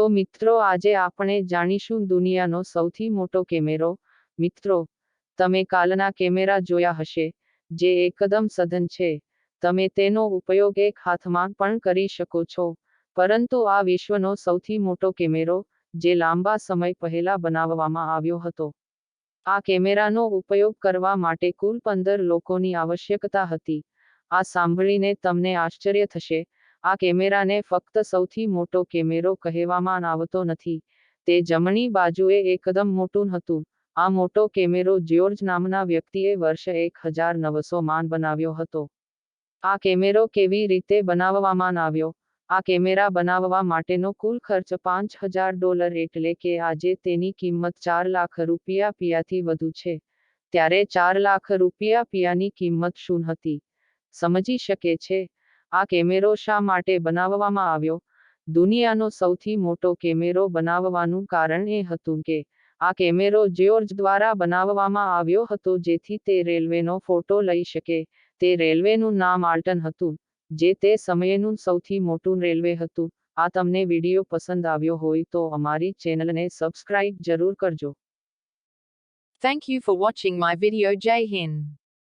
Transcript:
તો મિત્રો આજે આપણે જાણીશું દુનિયાનો સૌથી મોટો કેમેરો. મિત્રો, તમે કાલના કેમેરા જોયા હશે, જે એકદમ સઘન છે. તમે તેનો ઉપયોગ એક હાથમાં પણ કરી શકો છો. પરંતુ આ વિશ્વનો સૌથી મોટો કેમેરો, જે લાંબા સમય પહેલા બનાવવામાં આવ્યો હતો. આ કેમેરાનો ઉપયોગ કરવા માટે કુલ 15 લોકોની આવશ્યકતા હતી. આ સાંભળીને તમને આશ્ચર્ય થશે. આ કેમેરાને ફક્ત સૌથી મોટો કેમેરો કહેવામાં આવતો નથી. તે જમણી બાજુએ એકદમ મોટું હતું. આ મોટો કેમેરો જ્યોર્જ નામના વ્યક્તિએ વર્ષ 1900 માં બનાવ્યો હતો. આ કેમેરો કેવી રીતે બનાવવામાં આવ્યો? આ કેમેરા બનાવવા માટેનો કુલ ખર્ચ $5000 એટલે કે આજે તેની કિંમત 4 લાખ રૂપિયાથી વધુ છે. ત્યારે 4 લાખ રૂપિયાની કિંમત શું હતી? સમજી શકે છે. આ કેમેરો શા માટે બનાવવામાં આવ્યો? દુનિયાનો સૌથી મોટો કેમેરો બનાવવાનું કારણ એ હતું કે આ કેમેરો જ્યોર્જ દ્વારા બનાવવામાં આવ્યો હતો જેથી તે રેલવેનો ફોટો લઈ શકે. તે રેલવેનું નામ આલ્ટન હતું, જે તે સમયેનું સૌથી મોટું રેલવે હતું. આ તમને વિડીયો પસંદ આવ્યો હોય તો અમારી ચેનલને સબસ્ક્રાઇબ જરૂર કરજો. Thank you for watching my video. Jai Hind.